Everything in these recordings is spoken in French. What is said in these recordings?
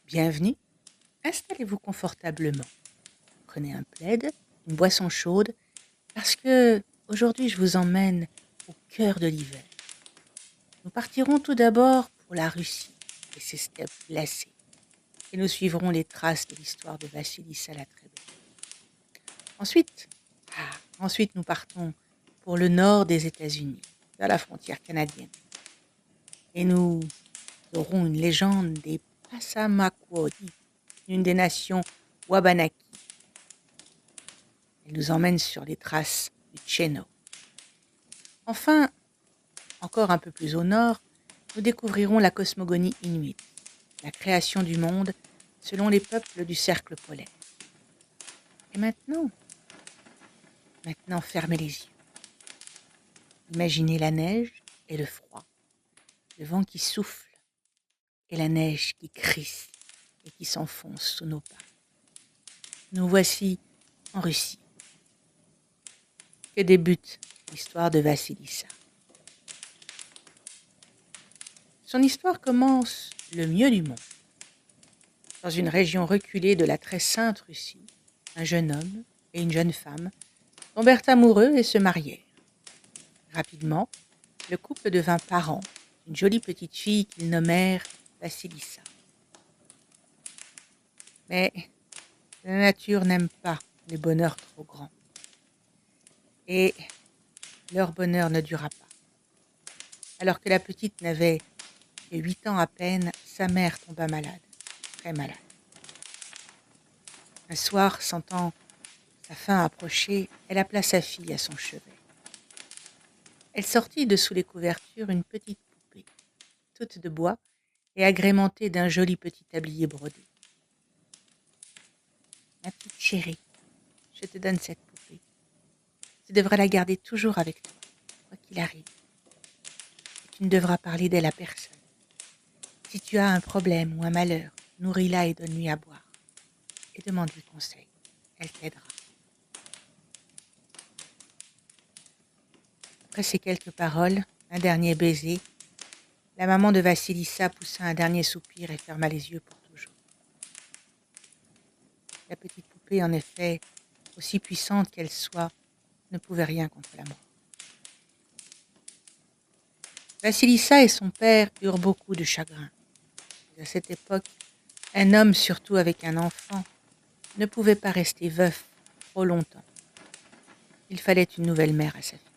Bienvenue, installez-vous confortablement. Prenez un plaid, une boisson chaude, parce que aujourd'hui je vous emmène au cœur de l'hiver. Nous partirons tout d'abord pour la Russie et ses steppes glacées, et nous suivrons les traces de l'histoire de Vassilissa la très belle. Ensuite nous partons pour le nord des États-Unis, vers la frontière canadienne, et nous aurons une légende des Passamaquoddy, une des nations Wabanaki. Elle nous emmène sur les traces du Cheno. Enfin, encore un peu plus au nord, nous découvrirons la cosmogonie inuite, la création du monde selon les peuples du cercle polaire. Et maintenant, fermez les yeux. Imaginez la neige et le froid, le vent qui souffle et la neige qui crisse et qui s'enfonce sous nos pas. Nous voici en Russie. Que débute l'histoire de Vassilissa. Son histoire commence le mieux du monde. Dans une région reculée de la très sainte Russie, un jeune homme et une jeune femme tombèrent amoureux et se marièrent. Rapidement, le couple devint parent d'une jolie petite fille qu'ils nommèrent Vassilissa. Mais la nature n'aime pas les bonheurs trop grands. Et leur bonheur ne dura pas. Alors que la petite n'avait que 8 ans à peine, sa mère tomba malade, très malade. Un soir, sentant sa fin approcher, elle appela sa fille à son chevet. Elle sortit de sous les couvertures une petite poupée, toute de bois et agrémentée d'un joli petit tablier brodé. « Ma petite chérie, je te donne cette poupée. Tu devras la garder toujours avec toi, quoi qu'il arrive. Et tu ne devras parler d'elle à personne. Si tu as un problème ou un malheur, nourris-la et donne-lui à boire. Et demande-lui conseil, elle t'aidera. » Après ces quelques paroles, un dernier baiser, la maman de Vassilissa poussa un dernier soupir et ferma les yeux pour toujours. La petite poupée, en effet, aussi puissante qu'elle soit, ne pouvait rien contre la mort. Vassilissa et son père eurent beaucoup de chagrin. À cette époque, un homme, surtout avec un enfant, ne pouvait pas rester veuf trop longtemps. Il fallait une nouvelle mère à sa fille.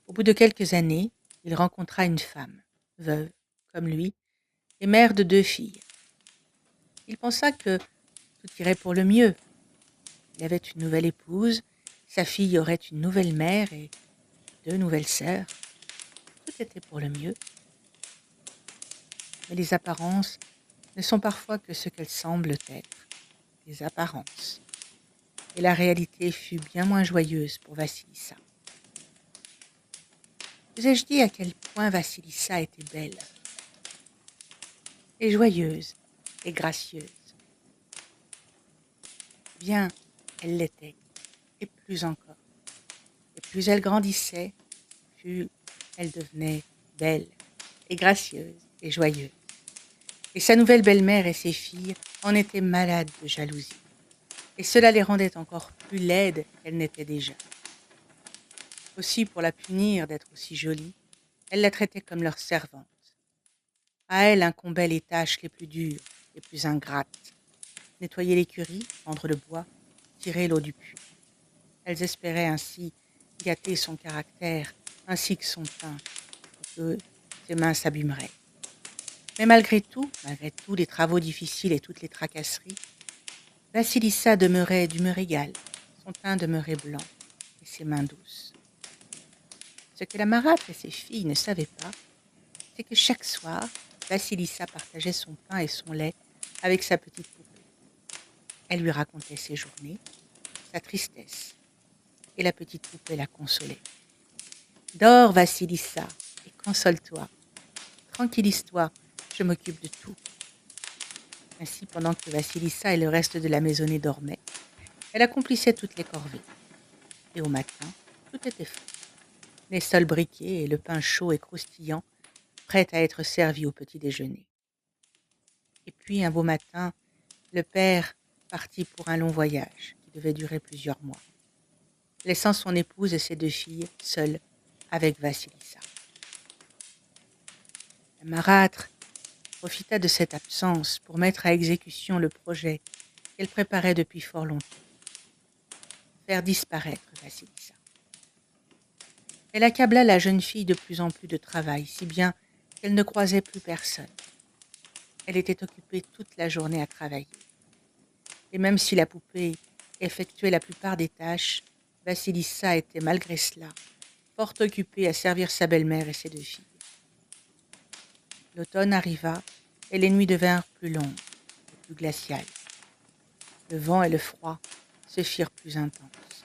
Au bout de quelques années, il rencontra une femme, veuve, comme lui, et mère de 2 filles. Il pensa que tout irait pour le mieux. Il avait une nouvelle épouse, sa fille aurait une nouvelle mère et 2 nouvelles sœurs. Tout était pour le mieux. Mais les apparences ne sont parfois que ce qu'elles semblent être, des apparences. Et la réalité fut bien moins joyeuse pour Vassilissa. Vous ai-je dit à quel point Vassilissa était belle, et joyeuse, et gracieuse? Bien, elle l'était, et plus encore. Et plus elle grandissait, plus elle devenait belle, et gracieuse, et joyeuse. Et sa nouvelle belle-mère et ses filles en étaient malades de jalousie. Et cela les rendait encore plus laides qu'elles n'étaient déjà. Aussi, pour la punir d'être aussi jolie, elles la traitaient comme leur servante. À elle incombaient les tâches les plus dures, les plus ingrates. Nettoyer l'écurie, prendre le bois, tirer l'eau du puits. Elles espéraient ainsi gâter son caractère ainsi que son teint, pour que ses mains s'abîmeraient. Mais malgré tous les travaux difficiles et toutes les tracasseries, Vassilissa demeurait d'humeur égale, son teint demeurait blanc et ses mains douces. Ce que la marâtre et ses filles ne savaient pas, c'est que chaque soir, Vassilissa partageait son pain et son lait avec sa petite poupée. Elle lui racontait ses journées, sa tristesse, et la petite poupée la consolait. « Dors, Vassilissa, et console-toi. Tranquillise-toi, je m'occupe de tout. » Ainsi, pendant que Vassilissa et le reste de la maisonnée dormaient, elle accomplissait toutes les corvées. Et au matin, tout était frais. Les sols briqués et le pain chaud et croustillant, prêts à être servis au petit déjeuner. Et puis, un beau matin, le père partit pour un long voyage qui devait durer plusieurs mois, laissant son épouse et ses 2 filles seules avec Vassilissa. La marâtre profita de cette absence pour mettre à exécution le projet qu'elle préparait depuis fort longtemps, faire disparaître Vassilissa. Elle accabla la jeune fille de plus en plus de travail, si bien qu'elle ne croisait plus personne. Elle était occupée toute la journée à travailler. Et même si la poupée effectuait la plupart des tâches, Vassilissa était malgré cela fort occupée à servir sa belle-mère et ses 2 filles. L'automne arriva et les nuits devinrent plus longues et plus glaciales. Le vent et le froid se firent plus intenses.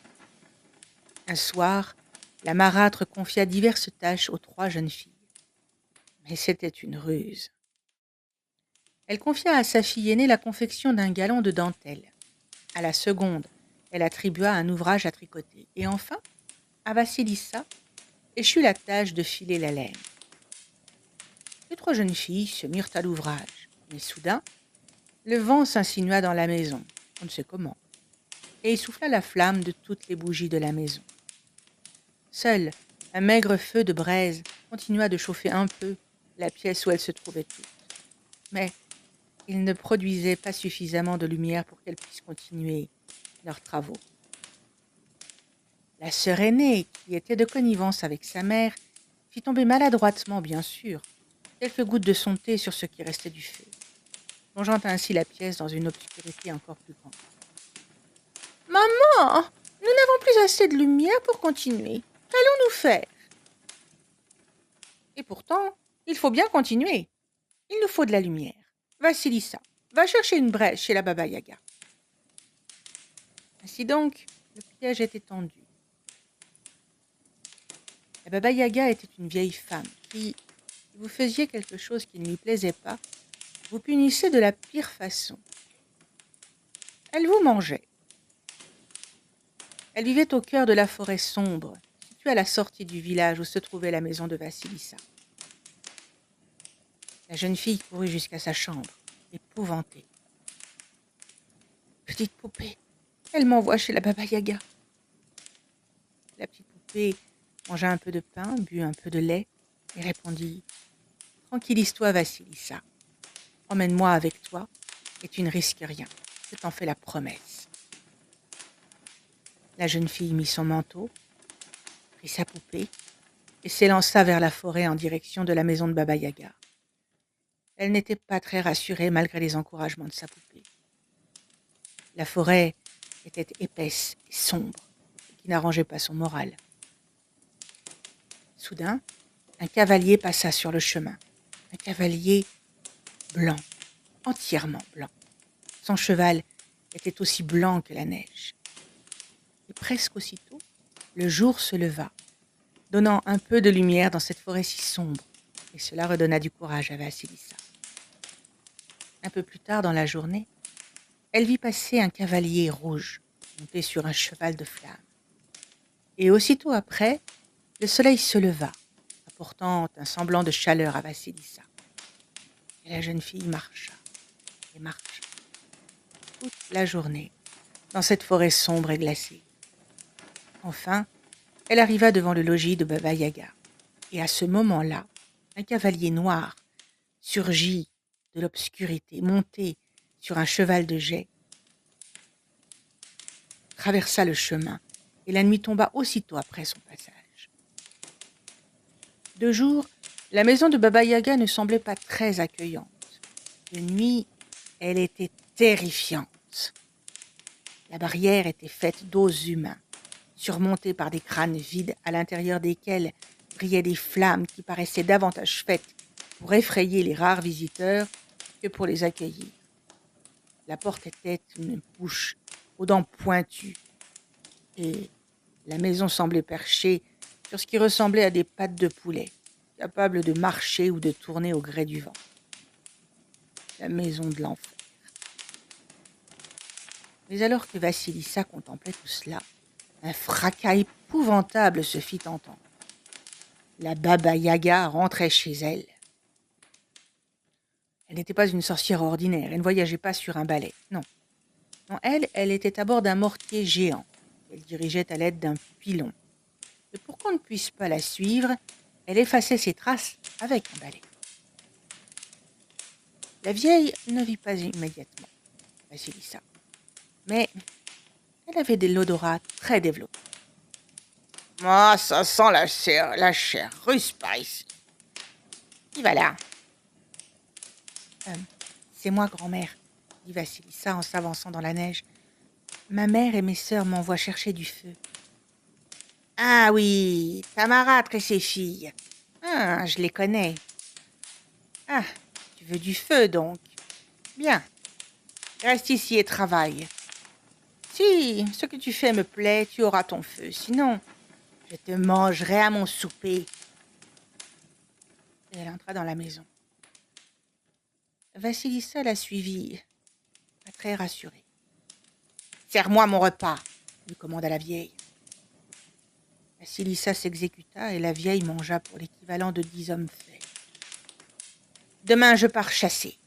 Un soir, la marâtre confia diverses tâches aux 3 jeunes filles. Mais c'était une ruse. Elle confia à sa fille aînée la confection d'un galon de dentelle. À la seconde, elle attribua un ouvrage à tricoter. Et enfin, à Vassilissa, échut la tâche de filer la laine. Les 3 jeunes filles se mirent à l'ouvrage. Mais soudain, le vent s'insinua dans la maison, on ne sait comment, et essouffla la flamme de toutes les bougies de la maison. Seul un maigre feu de braise continua de chauffer un peu la pièce où elles se trouvaient toutes. Mais il ne produisait pas suffisamment de lumière pour qu'elles puissent continuer leurs travaux. La sœur aînée, qui était de connivence avec sa mère, fit tomber maladroitement, bien sûr, quelques gouttes de son thé sur ce qui restait du feu, plongeant ainsi la pièce dans une obscurité encore plus grande. « Maman, nous n'avons plus assez de lumière pour continuer. Qu'allons-nous faire ?»« Et pourtant, il faut bien continuer. Il nous faut de la lumière. Vassilissa, va chercher une brèche chez la Baba-Yaga. » Ainsi donc, le piège était tendu. La Baba-Yaga était une vieille femme qui, si vous faisiez quelque chose qui ne lui plaisait pas, vous punissait de la pire façon. Elle vous mangeait. Elle vivait au cœur de la forêt sombre, située à la sortie du village où se trouvait la maison de Vassilissa. La jeune fille courut jusqu'à sa chambre, épouvantée. « Petite poupée, elle m'envoie chez la Baba-Yaga. » La petite poupée mangea un peu de pain, but un peu de lait et répondit « Tranquillise-toi, Vassilissa. Emmène-moi avec toi et tu ne risques rien. Je t'en fais la promesse. » La jeune fille mit son manteau, prit sa poupée et s'élança vers la forêt en direction de la maison de Baba-Yaga. Elle n'était pas très rassurée malgré les encouragements de sa poupée. La forêt était épaisse et sombre, ce qui n'arrangeait pas son moral. Soudain, un cavalier passa sur le chemin. Un cavalier blanc, entièrement blanc. Son cheval était aussi blanc que la neige. Et presque aussitôt, le jour se leva, donnant un peu de lumière dans cette forêt si sombre, et cela redonna du courage à Vassilissa. Un peu plus tard dans la journée, elle vit passer un cavalier rouge, monté sur un cheval de flamme. Et aussitôt après, le soleil se leva, apportant un semblant de chaleur à Vassilissa. Et la jeune fille marcha et marcha toute la journée dans cette forêt sombre et glacée. Enfin, elle arriva devant le logis de Baba-Yaga. Et à ce moment-là, un cavalier noir surgit de l'obscurité, monté sur un cheval de jais, traversa le chemin, et la nuit tomba aussitôt après son passage. De jour, la maison de Baba-Yaga ne semblait pas très accueillante. De nuit, elle était terrifiante. La barrière était faite d'os humains, surmontée par des crânes vides à l'intérieur desquels brillaient des flammes qui paraissaient davantage faites pour effrayer les rares visiteurs que pour les accueillir. La porte était une bouche aux dents pointues et la maison semblait perchée sur ce qui ressemblait à des pattes de poulet, capables de marcher ou de tourner au gré du vent. La maison de l'enfer. Mais alors que Vassilissa contemplait tout cela, un fracas épouvantable se fit entendre. La Baba-Yaga rentrait chez elle. Elle n'était pas une sorcière ordinaire, elle ne voyageait pas sur un balai, non. Non, elle était à bord d'un mortier géant. Elle dirigeait à l'aide d'un pilon. Et pour qu'on ne puisse pas la suivre, elle effaçait ses traces avec un balai. La vieille ne vit pas immédiatement Vasilissa, mais elle avait de l'odorat très développé. « Ah, ça sent la chair russe par ici. Qui va là ?»« C'est moi, grand-mère, » dit Vasilissa en s'avançant dans la neige. « Ma mère et mes sœurs m'envoient chercher du feu. »« Ah oui, ta marâtre et ses filles. Ah, je les connais. Ah, tu veux du feu donc. Bien, reste ici et travaille. Si ce que tu fais me plaît, tu auras ton feu. Sinon, je te mangerai à mon souper. » Et elle entra dans la maison. Vasilissa la suivit, pas très rassurée. « Sers-moi mon repas, » lui commanda la vieille. Vasilissa s'exécuta et la vieille mangea pour l'équivalent de 10 hommes faits. « Demain, je pars chasser.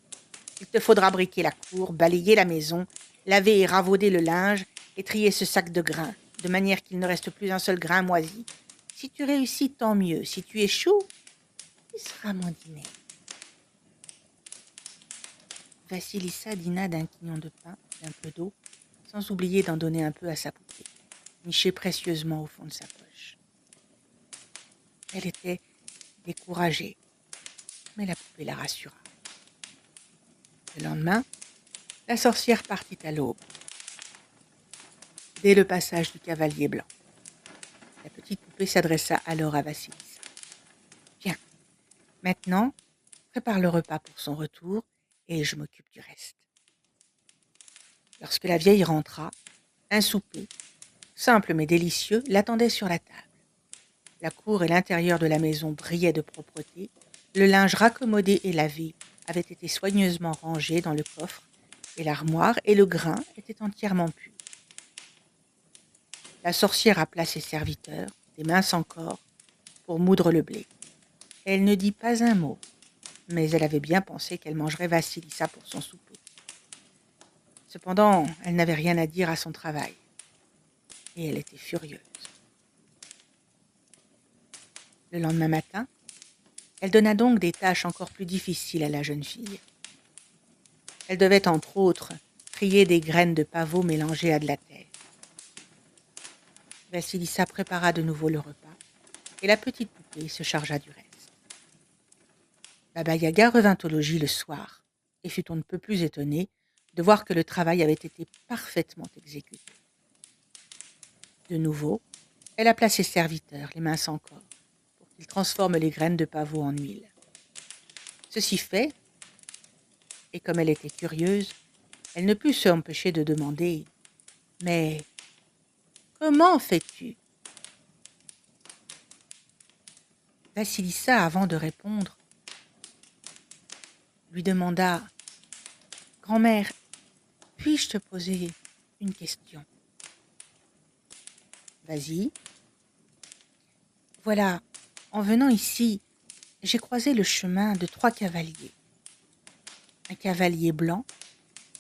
Il te faudra briquer la cour, balayer la maison, laver et ravauder le linge et trier ce sac de grains, de manière qu'il ne reste plus un seul grain moisi. Si tu réussis, tant mieux. Si tu échoues, ce sera mon dîner. » Vasilissa dîna d'un quignon de pain, d'un peu d'eau, sans oublier d'en donner un peu à sa poupée, nichée précieusement au fond de sa poche. Elle était découragée, mais la poupée la rassura. Le lendemain, la sorcière partit à l'aube, dès le passage du cavalier blanc. La petite poupée s'adressa alors à Vasilissa. « Viens, maintenant, prépare le repas pour son retour et je m'occupe du reste. » Lorsque la vieille rentra, un souper, simple mais délicieux, l'attendait sur la table. La cour et l'intérieur de la maison brillaient de propreté. Le linge raccommodé et lavé avait été soigneusement rangé dans le coffre et l'armoire, et le grain était entièrement pur. La sorcière appela ses serviteurs, des mains sans corps, pour moudre le blé. Elle ne dit pas un mot, mais elle avait bien pensé qu'elle mangerait Vasilissa pour son souper. Cependant, elle n'avait rien à dire à son travail, et elle était furieuse. Le lendemain matin, elle donna donc des tâches encore plus difficiles à la jeune fille. Elle devait, entre autres, trier des graines de pavot mélangées à de la terre. Vasilissa prépara de nouveau le repas, et la petite poupée se chargea du reste. Baba Yaga revint au logis le soir, et fut on ne peut plus étonnée de voir que le travail avait été parfaitement exécuté. De nouveau, elle appela ses serviteurs, les mains sans corps, pour qu'ils transforment les graines de pavot en huile. Ceci fait, et comme elle était curieuse, elle ne put s'empêcher de demander « Mais comment fais-tu » Vasilissa, avant de répondre, lui demanda « Grand-mère, puis-je te poser une question ?»« Vas-y. » »« Voilà, en venant ici, j'ai croisé le chemin de 3 cavaliers. Un cavalier blanc,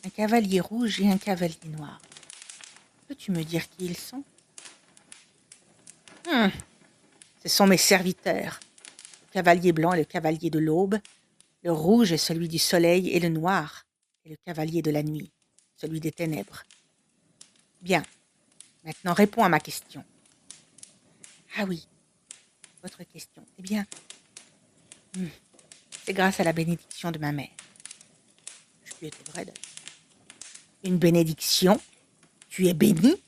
un cavalier rouge et un cavalier noir. Peux-tu me dire qui ils sont ? » Ce sont mes serviteurs. Le cavalier blanc est le cavalier de l'aube, le rouge est celui du soleil et le noir est le cavalier de la nuit, celui des ténèbres. Bien, maintenant réponds à ma question. Ah oui, votre question. Eh bien, c'est grâce à la bénédiction de ma mère. Ce qui était vrai d'ailleurs. Une bénédiction ? Tu es béni ?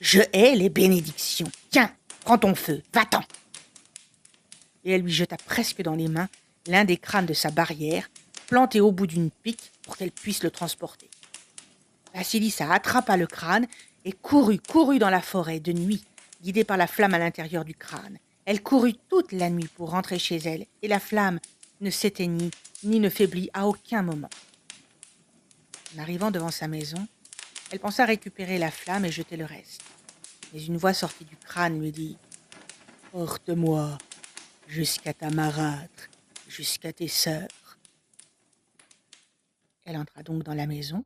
Je hais les bénédictions. Tiens, prends ton feu, va-t'en ! Et elle lui jeta presque dans les mains l'un des crânes de sa barrière, planté au bout d'une pique pour qu'elle puisse le transporter. Vasilissa attrapa le crâne et courut dans la forêt de nuit, guidée par la flamme à l'intérieur du crâne. Elle courut toute la nuit pour rentrer chez elle, et la flamme ne s'éteignit ni ne faiblit à aucun moment. En arrivant devant sa maison, elle pensa récupérer la flamme et jeter le reste. Mais une voix sortit du crâne lui dit « Porte-moi jusqu'à ta marâtre, jusqu'à tes sœurs. » Elle entra donc dans la maison,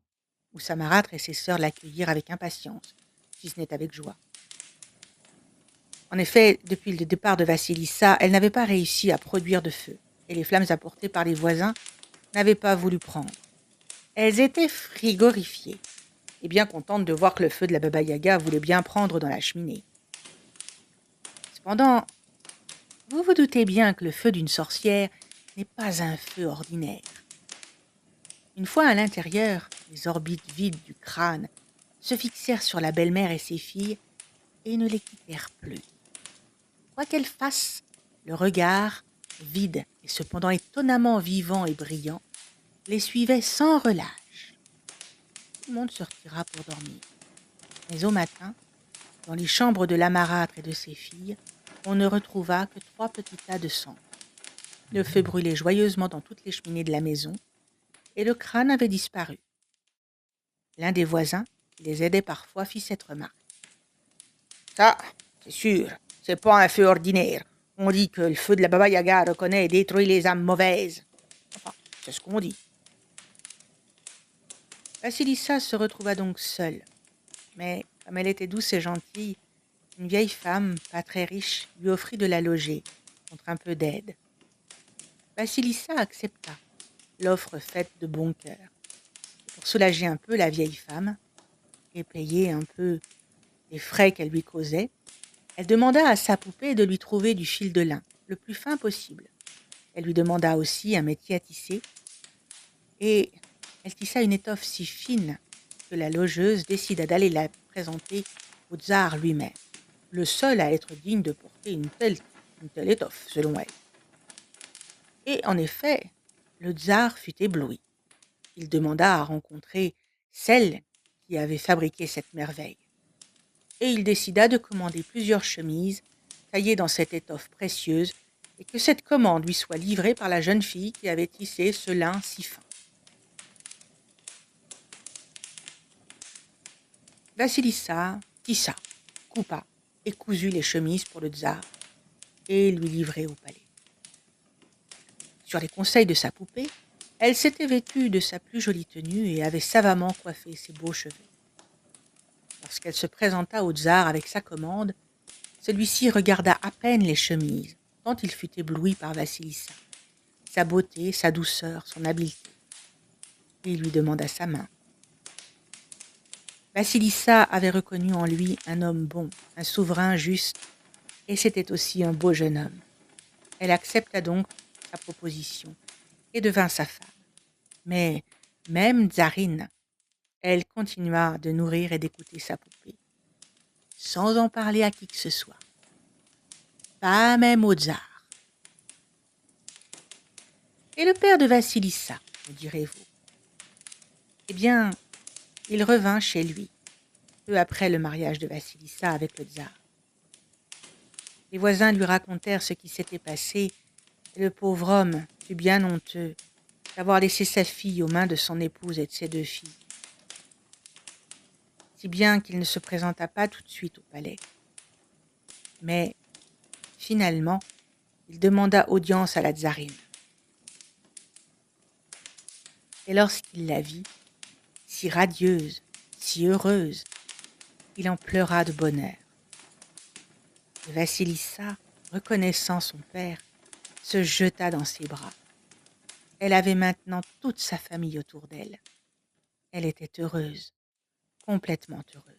où sa marâtre et ses sœurs l'accueillirent avec impatience, si ce n'est avec joie. En effet, depuis le départ de Vassilissa, elle n'avait pas réussi à produire de feu, et les flammes apportées par les voisins n'avaient pas voulu prendre. Elles étaient frigorifiées, et bien contentes de voir que le feu de la Baba-Yaga voulait bien prendre dans la cheminée. Cependant, vous vous doutez bien que le feu d'une sorcière n'est pas un feu ordinaire. Une fois à l'intérieur, les orbites vides du crâne se fixèrent sur la belle-mère et ses filles et ne les quittèrent plus. Quoi qu'elles fassent, le regard, vide et cependant étonnamment vivant et brillant, les suivait sans relâche. Tout le monde se retira pour dormir. Mais au matin, dans les chambres de la marâtre et de ses filles, on ne retrouva que 3 petits tas de sang. Le feu brûlait joyeusement dans toutes les cheminées de la maison, et le crâne avait disparu. L'un des voisins, qui les aidait parfois, fit cette remarque. « Ça, c'est sûr, c'est pas un feu ordinaire. On dit que le feu de la Baba-Yaga reconnaît et détruit les âmes mauvaises. Enfin, c'est ce qu'on dit. » Vassilissa se retrouva donc seule. Mais, comme elle était douce et gentille, une vieille femme, pas très riche, lui offrit de la loger, contre un peu d'aide. Vassilissa accepta l'offre faite de bon cœur. Pour soulager un peu la vieille femme et payer un peu les frais qu'elle lui causait, elle demanda à sa poupée de lui trouver du fil de lin, le plus fin possible. Elle lui demanda aussi un métier à tisser, et elle tissa une étoffe si fine que la logeuse décida d'aller la présenter au tsar lui-même, le seul à être digne de porter une telle étoffe, selon elle. Et en effet, le tsar fut ébloui. Il demanda à rencontrer celle qui avait fabriqué cette merveille. Et il décida de commander plusieurs chemises taillées dans cette étoffe précieuse et que cette commande lui soit livrée par la jeune fille qui avait tissé ce lin si fin. Vassilissa tissa, coupa et cousu les chemises pour le tsar et lui livrait au palais. Sur les conseils de sa poupée, elle s'était vêtue de sa plus jolie tenue et avait savamment coiffé ses beaux cheveux. Lorsqu'elle se présenta au tsar avec sa commande, celui-ci regarda à peine les chemises, tant il fut ébloui par Vassilissa, sa beauté, sa douceur, son habileté. Et il lui demanda sa main. Vassilissa avait reconnu en lui un homme bon, un souverain juste, et c'était aussi un beau jeune homme. Elle accepta donc sa proposition et devint sa femme. Mais même tsarine, elle continua de nourrir et d'écouter sa poupée, sans en parler à qui que ce soit, pas même au tsar. Et le père de Vassilissa, me direz-vous? Eh bien, il revint chez lui, peu après le mariage de Vassilissa avec le tsar. Les voisins lui racontèrent ce qui s'était passé, et le pauvre homme fut bien honteux d'avoir laissé sa fille aux mains de son épouse et de ses 2 filles. Si bien qu'il ne se présenta pas tout de suite au palais. Mais, finalement, il demanda audience à la tsarine. Et lorsqu'il la vit, si radieuse, si heureuse, il en pleura de bonheur. Et Vassilissa, reconnaissant son père, se jeta dans ses bras. Elle avait maintenant toute sa famille autour d'elle. Elle était heureuse, complètement heureuse.